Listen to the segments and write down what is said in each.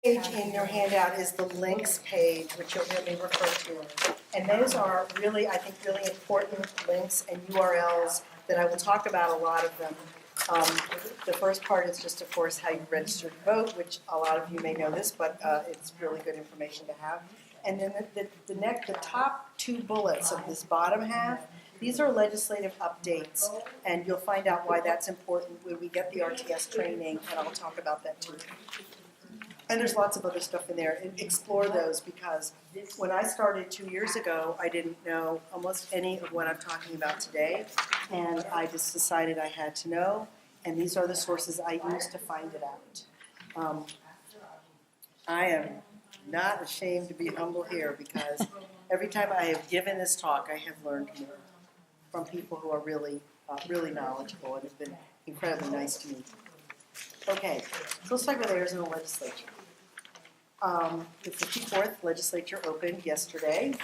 Page in your handout is the links page, which you'll hear me refer to. And those are really, I think, really important links and URLs that I will talk about a lot of them. The first part is just, of course, how you register to vote, which a lot of you may know this, but it's really good information to have. And then the top two bullets of this bottom half, these are legislative updates, and you'll find out why that's important when we get the RTS training, and I'll talk about that too. And there's lots of other stuff in there, and explore those, because when I started 2 years ago, I didn't know almost any of what I'm talking about today, and I just decided I had to know, and these are the sources I used to find it out. I am not ashamed to be humble here, because every time I have given this talk, I have learned more from people who are really, really knowledgeable and have been incredibly nice to me. Okay, so let's talk about the Arizona legislature. The 54th legislature opened yesterday,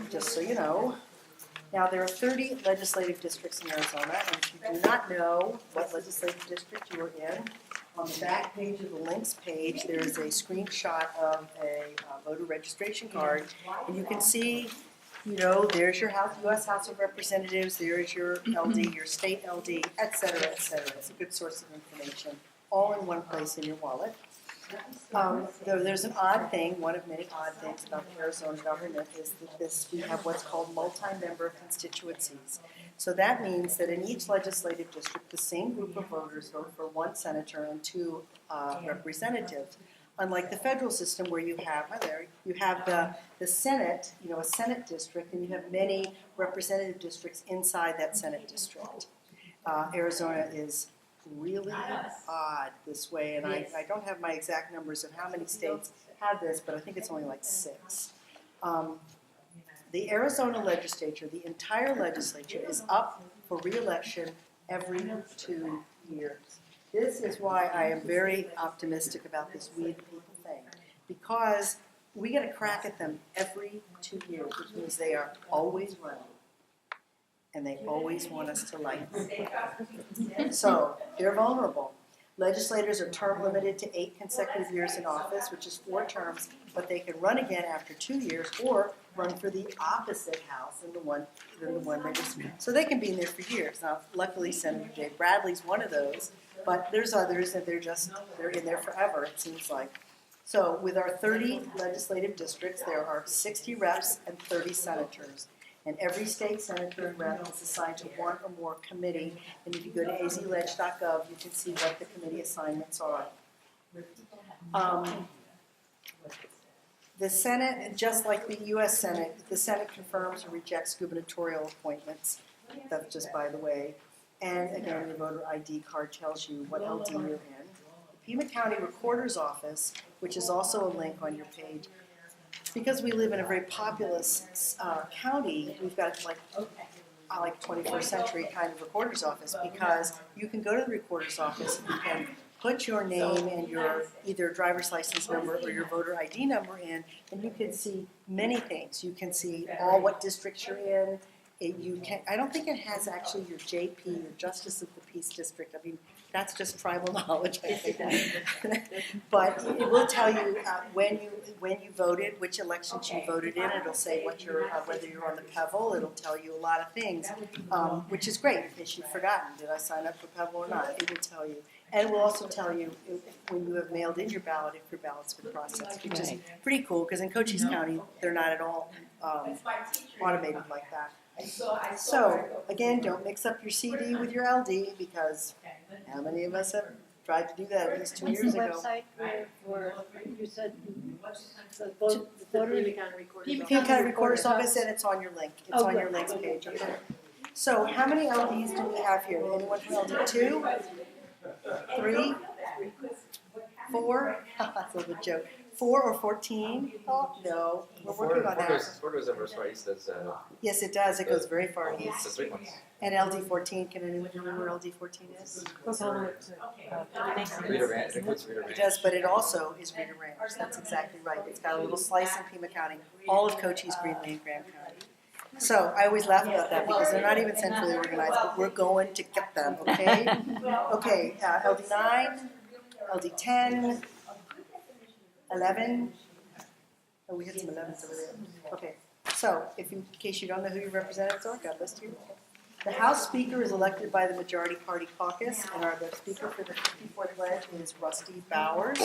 just so you know. Now, there are 30 legislative districts in Arizona, and if you do not know what legislative district you are in, on the back page of the links page, there is a screenshot of a voter registration card, and you can see, you know, there's your U.S. House of Representatives, there's your LD, your state LD, et cetera, et cetera. It's a good source of information, all in one place in your wallet. There's an odd thing, one of many odd things about the Arizona government is that we have what's called multi-member constituencies. So that means that in each legislative district, the same group of voters vote for one senator and two representatives. Unlike the federal system where you have the Senate, you know, a Senate district, and you have many representative districts inside that Senate district. Arizona is really odd this way, and I don't have my exact numbers of how many states have this, but I think it's only like 6. The Arizona legislature, the entire legislature, is up for re-election every 2 years. This is why I am very optimistic about this We the People thing, because we get a crack at them every 2 years, which means they are always running, and they always want us to like them. So they're vulnerable. Legislators are term limited to 8 consecutive years in office, which is 4 terms, but they can run again after 2 years or run for the opposite house than the one they just. So they can be in there for years. Now, luckily, Senator Jay Bradley's one of those, but there's others that they're in there forever, it seems like. So with our 30 legislative districts, there are 60 reps and 30 senators. And every state senator and rep is assigned to one or more committee. And if you go to azleg.gov, you can see what the committee assignments are. The Senate, just like the U.S. Senate, the Senate confirms or rejects gubernatorial appointments. That's just by the way. And again, your voter ID card tells you what LD you're in. The Pima County Recorder's Office, which is also a link on your page, because we live in a very populous county, we've got like 21st century kind of recorder's office, because you can go to the recorder's office, you can put your name and your either driver's license number or your voter ID number in, and you can see many things. You can see all what districts you're in. I don't think it has actually your JP, your Justice of the Peace District. I mean, that's just tribal knowledge, I think. But it will tell you when you voted, which elections you voted in. It'll say what whether you're on the PEVL. It'll tell you a lot of things, which is great in case you've forgotten. Did I sign up for PEVL or not? It will tell you. And it will also tell you when you have mailed in your ballot if your ballot's been processed, which is pretty cool, because in Cochise County, they're not at all automated like that. So, again, don't mix up your CD with your LD, because how many of us have tried to do that at least 2 years ago? What's the website for you said, the voter? Pima County Recorder's Office, and it's on your link. It's on your links page. Okay. So, how many LDs do we have here? Anyone from LD 2? 3? 4? That's a little joke. 4 or 14? Oh, no. We're working on that. 4 goes over as far east as... Yes, it does. It goes very far east. It's the sweet ones. And LD14, can anyone remember where LD14 is? Rita Ranch, it includes Rita Ranch. It does, but it also is Rita Ranch. That's exactly right. It's got a little slice in Pima County, all of Cochise, Greenlee, and Graham County. So I always laugh about that because they're not even centrally organized, but we're going to get them, okay? Okay, LD9, LD10, 11. Oh, we had some 11s over there. Okay, so in case you don't know who your representatives are, God bless you. The House Speaker is elected by the Majority Party Caucus, and the Speaker for the 54th pledge is Rusty Bowers.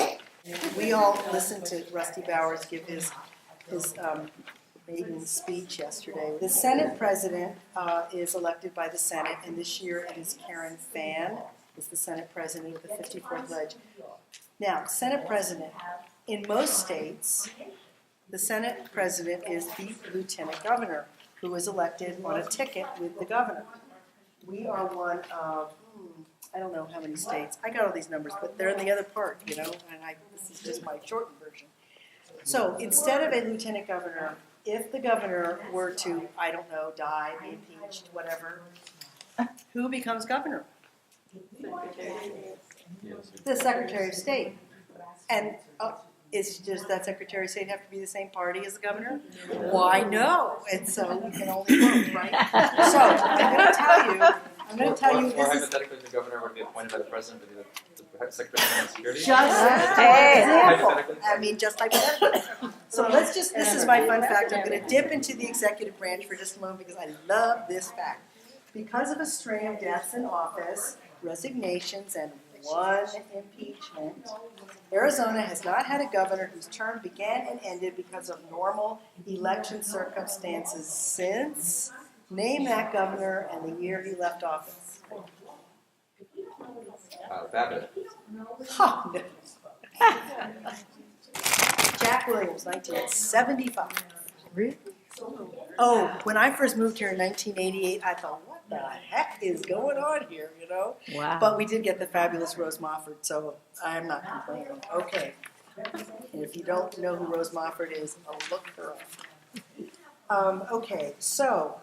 We all listened to Rusty Bowers give his maiden speech yesterday. The Senate President is elected by the Senate, and this year it is Karen Fann is the Senate President of the 54th pledge. Now, Senate President, in most states, the Senate President is the Lieutenant Governor, who is elected on a ticket with the governor. We are one of, I don't know how many states. I got all these numbers, but they're in the other part, you know, and this is just my shortened version. So instead of a lieutenant governor, if the governor were to, I don't know, die, be impeached, whatever, who becomes governor? The Secretary of State. And it's just that Secretary of State have to be the same party as the governor? Why, no. And so we can only vote, right? So I'm going to tell you. Or hypothetically, the governor would be appointed by the president to be the Secretary of Homeland Security. Just for example. Hypothetically. I mean, just hypothetically. So this is my fun fact. I'm going to dip into the executive branch for just a moment because I love this fact. Because of a string of deaths in office, resignations, and one impeachment, Arizona has not had a governor whose term began and ended because of normal election circumstances since, name that governor and the year he left office. Babbitt. Huh, no. Jack Williams, 1975. Really? Oh, when I first moved here in 1988, I thought, what the heck is going on here, you know? Wow. But we did get the fabulous Rose Mofford, so I'm not complaining. Okay. And if you don't know who Rose Mofford is, I'll look her up. Okay, so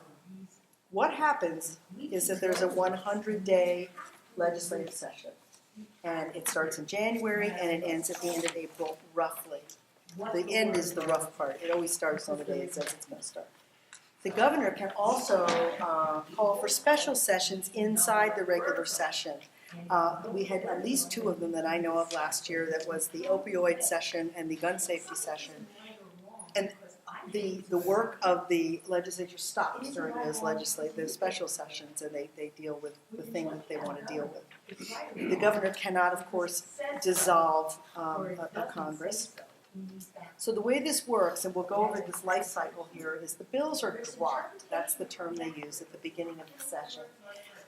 what happens is that there's a 100-day legislative session. And it starts in January and it ends at the end of April, roughly. The end is the rough part. It always starts on the day it says it's going to start. The governor can also call for special sessions inside the regular session. We had at least two of them that I know of last year. That was the opioid session and the gun safety session. And the work of the legislature stops during those special sessions, and they deal with the thing that they want to deal with. The governor cannot, of course, dissolve a Congress. So the way this works, and we'll go over this life cycle here, is the bills are dropped. That's the term they use at the beginning of the session.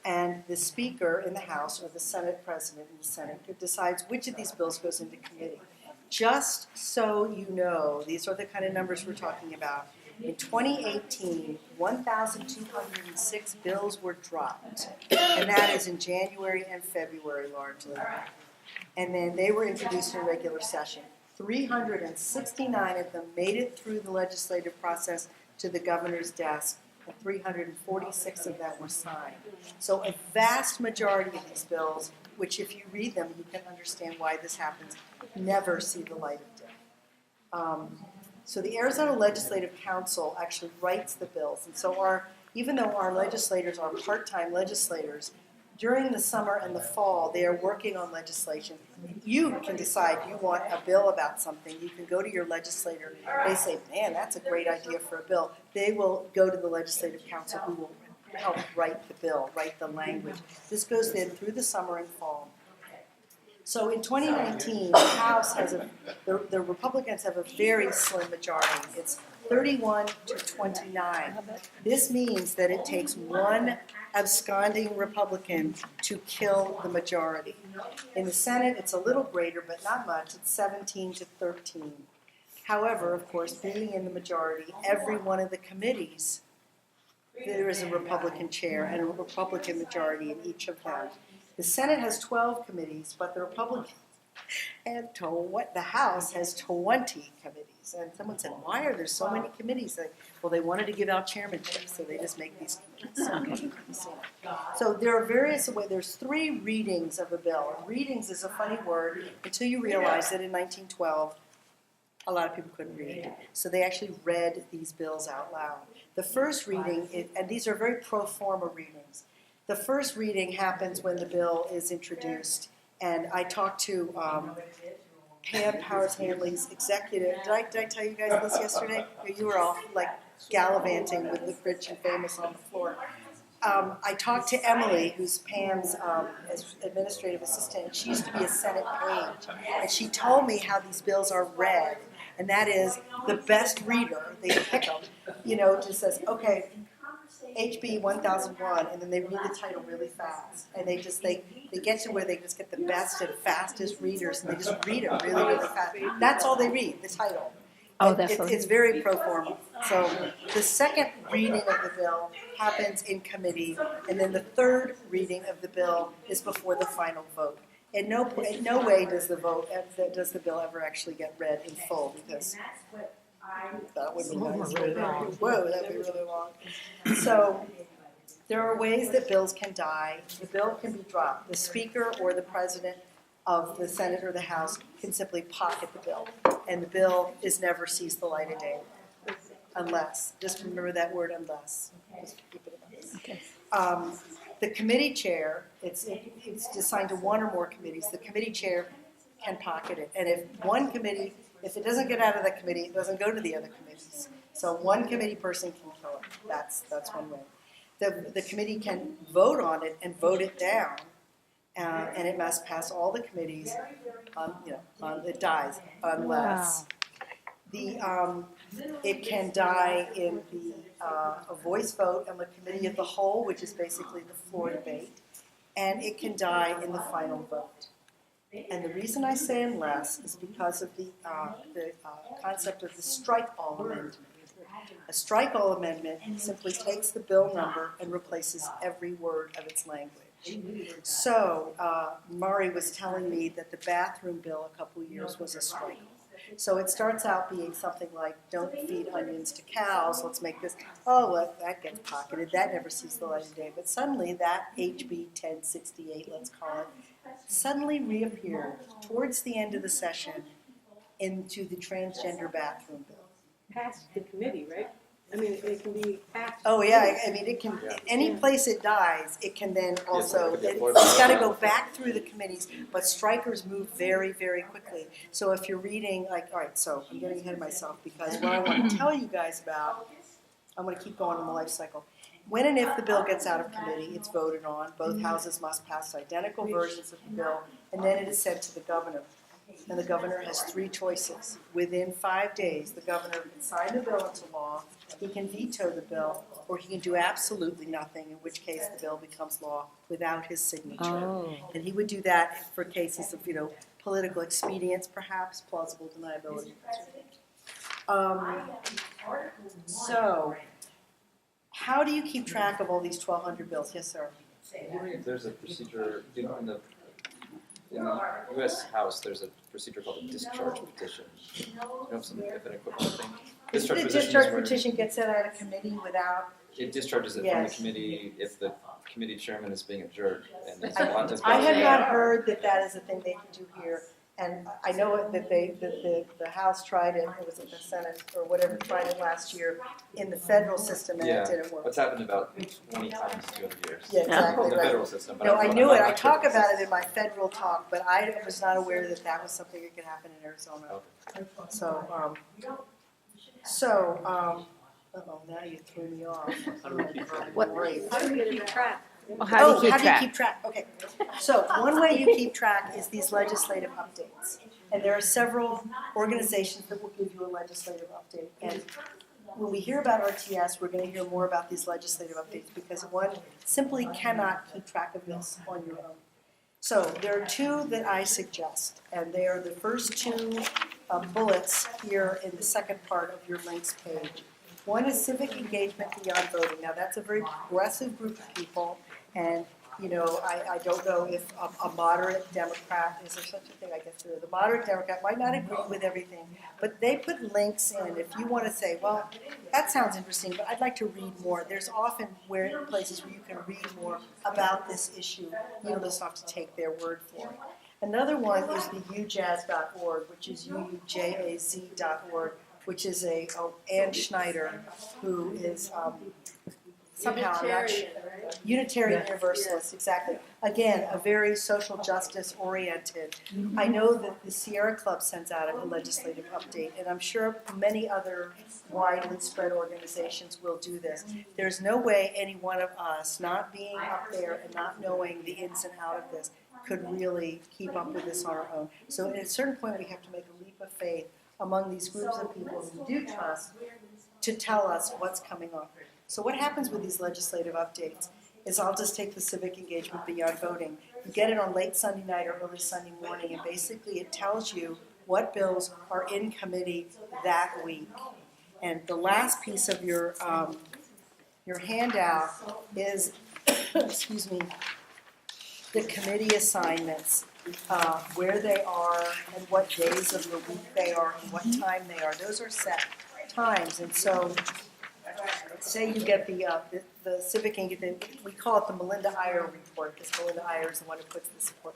And the Speaker in the House, or the Senate President in the Senate, decides which of these bills goes into committee. Just so you know, these are the kind of numbers we're talking about. In 2018, 1,206 bills were dropped, and that is in January and February largely. And then they were introduced in regular session. 369 of them made it through the legislative process to the governor's desk, and 346 of them were signed. So a vast majority of these bills, which if you read them, you can understand why this happens, never see the light of day. So the Arizona Legislative Council actually writes the bills, and so even though our legislators are part-time legislators, during the summer and the fall, they are working on legislation. You can decide you want a bill about something. You can go to your legislator. They say, man, that's a great idea for a bill. They will go to the Legislative Council who will help write the bill, write the language. This goes then through the summer and fall. So in 2019, the House has the Republicans have a very slim majority. It's 31 to 29. This means that it takes one absconding Republican to kill the majority. In the Senate, it's a little greater, but not much. It's 17 to 13. However, of course, being in the majority, every one of the committees, there is a Republican chair and a Republican majority in each of them. The Senate has 12 committees, but the Republicans and the House has 20 committees. And someone said, why are there so many committees? Well, they wanted to give out chairmanship, so they just make these committees. So there are various ways. There's 3 readings of a bill. Readings is a funny word until you realize that in 1912, a lot of people couldn't read. So they actually read these bills out loud. The first reading, and these are very pro forma readings. The first reading happens when the bill is introduced. And I talked to Pam Powers Hanley's executive. Did I tell you guys this yesterday? You were all like gallivanting with the rich and famous on the floor. I talked to Emily, who's Pam's administrative assistant. She used to be a Senate page, and she told me how these bills are read, and that is the best reader, they pick them, just says, okay, HB 1001, and then they read the title really fast, and they get to where they just get the best and fastest readers, and they just read it really, really fast. That's all they read, the title. Oh, that's It's very pro forma. So the second reading of the bill happens in committee, and then the third reading of the bill is before the final vote. In no way does the bill ever actually get read in full, because that would be nice. Whoa, that'd be really long. So there are ways that bills can die. The bill can be dropped. The speaker or the president of the Senate or the House can simply pocket the bill, and the bill is never sees the light of day, unless. Just remember that word, unless. Just keep it unless. Okay. The committee chair, it's assigned to one or more committees. The committee chair can pocket it, and if it doesn't get out of the committee, it doesn't go to the other committees. So one committee person can kill it. That's one way. The committee can vote on it and vote it down. And it must pass all the committees. It dies unless it can die in a voice vote on the committee of the whole, which is basically the floor debate, and it can die in the final vote. And the reason I say unless is because of the concept of the strike-all amendment. A strike-all amendment simply takes the bill number and replaces every word of its language. So Murray was telling me that the bathroom bill a couple of years was a strike. So it starts out being something like, don't feed onions to cows, let's make this, look, that gets pocketed, that never sees the light of day. But suddenly that HB 1068, let's call it, suddenly reappeared towards the end of the session into the transgender bathroom bill. Past the committee, right? I mean, it can be passed. Oh, yeah, I mean, it can, any place it dies, it can then also, Yeah, it's got to go back through the committees, but strikers move very, very quickly. So if you're reading, all right, so I'm getting ahead of myself, because what I want to tell you guys about, I'm going to keep going on the life cycle. When and if the bill gets out of committee, it's voted on. Both houses must pass identical versions of the bill, and then it is sent to the governor. And the governor has three choices. Within 5 days, the governor can sign the bill into law, he can veto the bill, or he can do absolutely nothing, in which case the bill becomes law without his signature. Oh. And he would do that for cases of, political expedience, perhaps, plausible deniability. So, how do you keep track of all these 1,200 bills? Yes, sir. I'm wondering if there's a procedure in the U.S. House. There's a procedure called a discharge petition. Do you know if an equivalent thing? The discharge petition gets sent out of committee without. It discharges it from the committee if the committee chairman is being a jerk. And I have not heard that is a thing they can do here, and I know that the House tried it. It was at the Senate or whatever tried it last year in the federal system, and it didn't work. What's happened about 20 times in 200 years? Yeah, exactly In the right. federal system. But No, I knew I'm it. not I talk sure. about it in my federal talk, but I was not aware that was something that could happen in Arizona. Okay. Now you threw me off. How do we keep track? What- How do you keep track? Well, how do you keep track? Okay, so one way you keep track is these legislative updates. And there are several organizations that will give you a legislative update. And when we hear about RTS, we're going to hear more about these legislative updates because one simply cannot keep track of this on your own. So there are two that I suggest, and they are the first two bullets here in the second part of your links page. One is civic engagement beyond voting. Now that's a very progressive group of people, and I don't know if a moderate Democrat, is there such a thing? I guess there is. A moderate Democrat might not agree with everything, but they put links in. If you want to say, well, that sounds interesting, but I'd like to read more. There's often places where you can read more about this issue. You don't just have to take their word for it. Another one is the ujaz.org, which is uujaz.org, which is Ann Schneider, who is somehow I'm not sure. Unitarian Universalists, exactly. Again, a very social justice oriented. I know that the Sierra Club sends out a legislative update, and I'm sure many other widely spread organizations will do this. There's no way any one of us, not being up there and not knowing the ins and outs of this, could really keep up with this on our own. So at a certain point, we have to make a leap of faith among these groups of people we do trust to tell us what's coming up. So what happens with these legislative updates is I'll just take the civic engagement beyond voting. You get it on late Sunday night or early Sunday morning, and basically it tells you what bills are in committee that week. And the last piece of your handout is, excuse me, the committee assignments, where they are and what days of the week they are and what time they are. Those are set times, and so say you get the civic engagement, we call it the Melinda Iyer report, because Melinda Iyer is the one who puts this report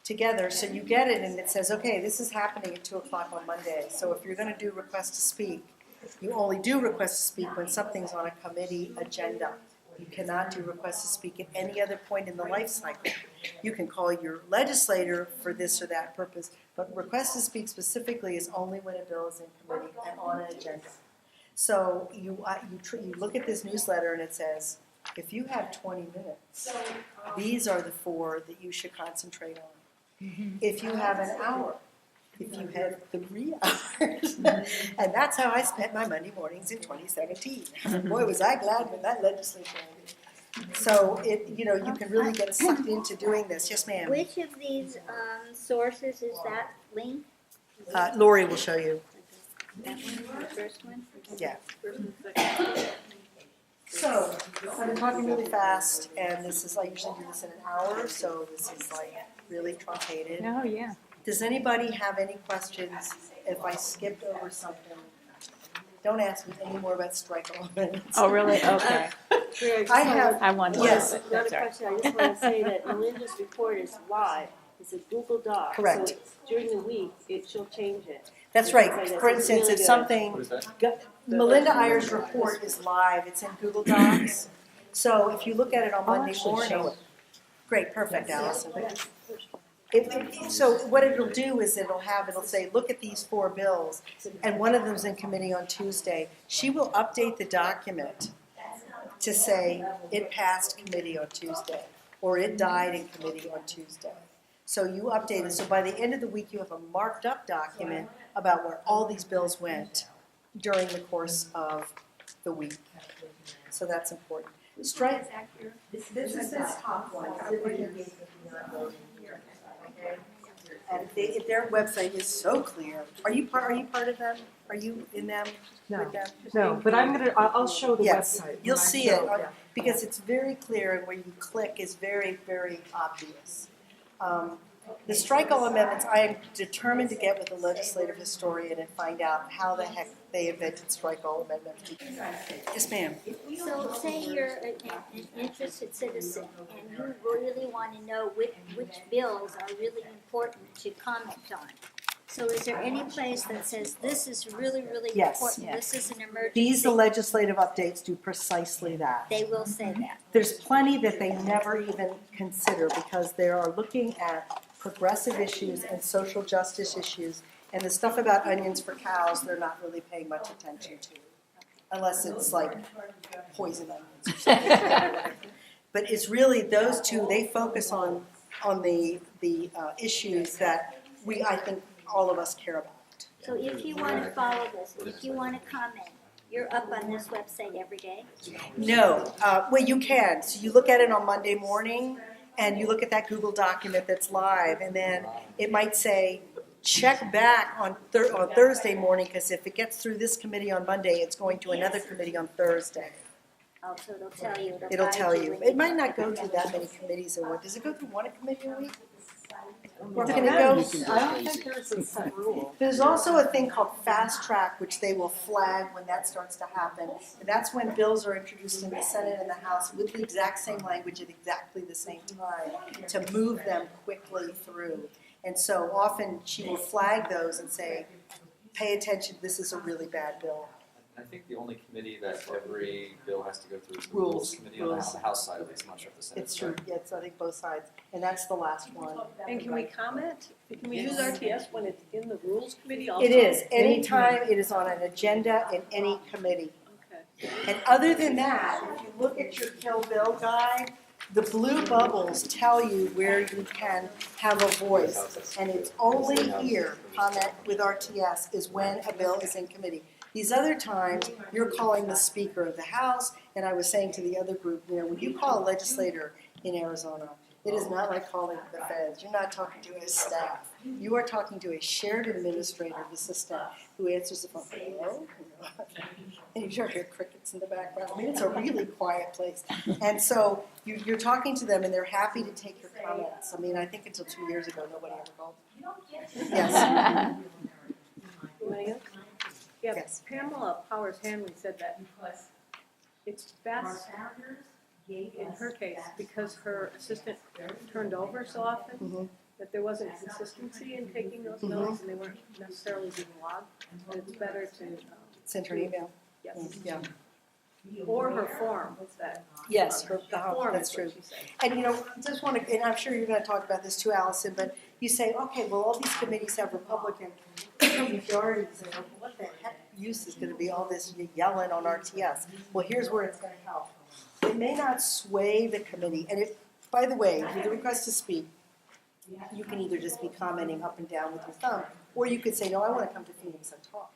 together. So you get it, and it says, okay, this is happening at 2 o'clock on Monday. So if you're going to do request to speak, you only do request to speak when something's on a committee agenda. You cannot do request to speak at any other point in the life cycle. You can call your legislator for this or that purpose, but request to speak specifically is only when a bill is in committee and on an agenda. So you look at this newsletter and it says, if you have 20 minutes, these are the 4 that you should concentrate on. If you have an hour, if you have 3 hours, and that's how I spent my Monday mornings in 2017. Boy, was I glad when that legislature ended. So you can really get sucked into doing this. Yes, ma'am. Which of these sources is that link? Lori will show you. That one, the first one? Yeah. So, I've been talking really fast, and I usually do this in an hour, so this is like really truncated. Oh, yeah. Does anybody have any questions if I skipped over something? Don't ask me any more about strike amendments. Oh, really? Okay. I wanted to. Yes. But Another that's all right. question, I just want to say that Melinda's report is live, it's a Google Doc. Correct. So during the week, she'll change it. That's right. For instance, if What something, is that? Melinda Iyer's report is live, it's in Google Docs. So if you look at it on I'll Monday actually show morning. it. Great, perfect, Allison. So what it'll do is it'll say, look at these 4 bills, and one of them's in committee on Tuesday. She will update the document to say it passed committee on Tuesday, or it died in committee on Tuesday. So you update it, so by the end of the week you have a marked up document about where all these bills went during the course of the week. So that's important. Strike, this is this top one. Okay? And their website is so clear. Are you part of them? Are you in them? With them? No, but I'll show the Yes, website. you'll when I see show, it, yeah. because it's very clear, and where you click is very, very obvious. The strike all amendments, I am determined to get with a legislative historian and find out how the heck they invented strike all amendments. Yes, ma'am. So say you're an interested citizen and you really want to know which bills are really important to comment on. So is there any place that says this is really, really Yes. important, this is an emergency? These, the legislative updates do precisely that. They will say that. There's plenty that they never even consider because they are looking at progressive issues and social justice issues, and the stuff about onions for cows, they're not really paying much attention to, unless it's like poison onions or something. But it's really those two, they focus on the issues that I think all of us care about. So if you want to follow this, if you want to comment, you're up on this website every day? No, well, you can. So you look at it on Monday morning, and you look at that Google document that's live, and then it might say, check back on Thursday morning, because if it gets through this committee on Monday, it's going to another committee on Thursday. Oh, so it'll tell you. It'll guide tell you. when It might not go through that many committees in one. Does it go through one committee a week? Or can it I go? don't think there's a set rule. There's also a thing called fast track, which they will flag when that starts to happen. And that's when bills are introduced in the Senate and the House with the exact same language at exactly the same time to move them quickly through. And so often she will flag those and say, pay attention, this is a really bad bill. I think the only committee that every bill has to go through is the Rules. Rules Committee on the House side, at least. I'm not sure if the Senate. It's true, yes, I think both sides, and that's the last one. And can we comment? Can we use RTS when it's in the rules committee also? It is, anytime it is on an agenda in any committee. Okay. And other than that, if you look at your Kill Bill guide, the blue bubbles tell you where you can have a voice. And it's only here, comment with RTS, is when a bill is in committee. These other times, you're calling the Speaker of the House, and I was saying to the other group, when you call a legislator in Arizona, it is not like calling the feds. You're not talking to his staff. You are talking to a shared administrator of the system who answers the phone. Hello? And you hear crickets in the background. I mean, it's a really quiet place. And so you're talking to them, and they're happy to take your comments. I mean, I think until 2 years ago, nobody ever called. Yes. Anybody else? Yeah, Yes. Pamela Powers Hanley said that it's best in her case because her assistant turned over so often Mhm. that there wasn't consistency in taking those notes and they weren't necessarily being logged. But it's better to Send her an email. yes, Yeah. or her form. What's that? Yes, Form that's is true. what she said. And just want to, and I'm sure you're going to talk about this too, Allison, but you say, okay, well, all these committees have Republican majorities, and what the heck use is going to be all this yelling on RTS? Well, here's where it's going to help. It may not sway the committee, and by the way, with the request to speak, you can either just be commenting up and down with your thumb, or you could say, no, I want to come to Phoenix and talk.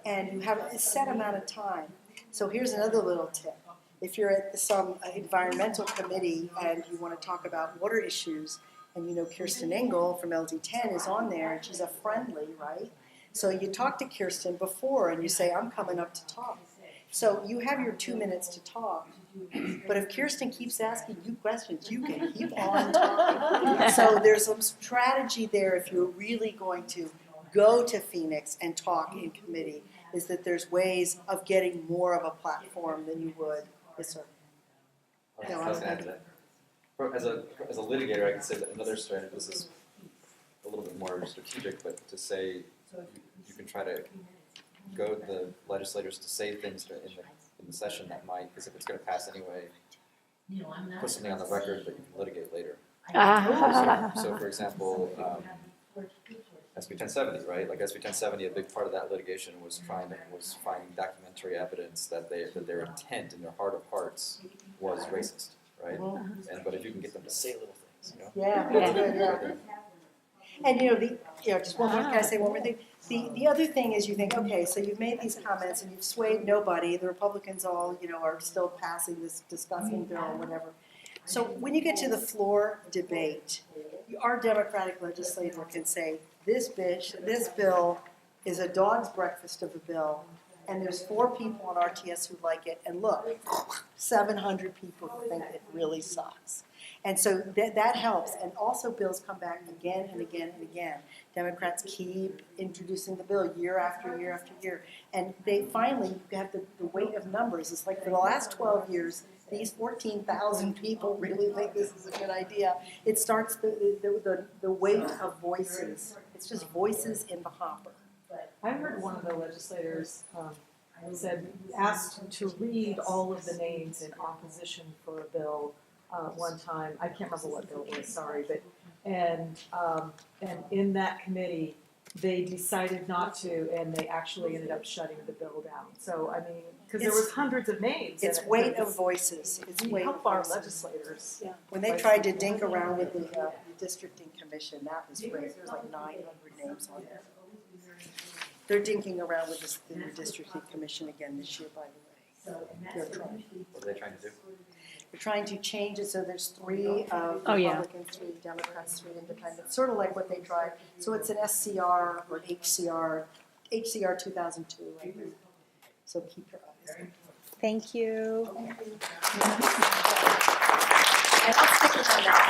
And you have a set amount of time. So here's another little tip. If you're at some environmental committee and you want to talk about water issues, and Kirsten Engel from LD10 is on there, and she's a friendly, right? So you talk to Kirsten before and you say, I'm coming up to talk. So you have your 2 minutes to talk. But if Kirsten keeps asking you questions, you can keep on talking. So there's some strategy there if you're really going to go to Phoenix and talk in committee, is that there's ways of getting more of a platform than you would. Yes, sir. I was going to add to that. As a litigator, I can say that another strategy, this is a little bit more strategic, but to say you can try to goad the legislators to say things in the session that might, because if it's going to pass anyway, put something on the record that you can litigate later. So for example, SB 1070, right? Like SB 1070, a big part of that litigation was finding documentary evidence that their intent in their heart of hearts was racist, right? But if you can get them to say little things, Yeah, that's good, yeah. And just one more, can I say one more thing? The other thing is you think, okay, so you've made these comments and you've swayed nobody. The Republicans all, are still passing this disgusting bill or whatever. So when you get to the floor debate, our Democratic legislator can say, this bill is a dog's breakfast of a bill, and there's 4 people on RTS who like it, and look, 700 people who think it really sucks. And so that helps, and also bills come back again and again and again. Democrats keep introducing the bill year after year after year, and they finally have the weight of numbers. It's like for the last 12 years, these 14,000 people really think this is a good idea. It starts the weight of voices. It's just voices in the hopper. I heard one of the legislators asked to read all of the names in opposition for a bill one time. I can't remember what bill it was, sorry, but and in that committee they decided not to, and they actually ended up shutting the bill down. So I mean, because there was hundreds of names. It's weight of voices. It's We weight help of our voices. legislators. Yeah. When they tried to dink around with the districting commission, that was great. There was like 900 names on there. They're dinking around with the redistricting commission again this year, by the way. They're trying. What are they trying to do? They're trying to change it so there's 3 Oh, yeah. Republicans, 3 Democrats, 3 independents, sort of like what they tried. So it's an SCR or HCR 2002, I think. So keep your eyes on it. Thank you. And I'll stick it on that.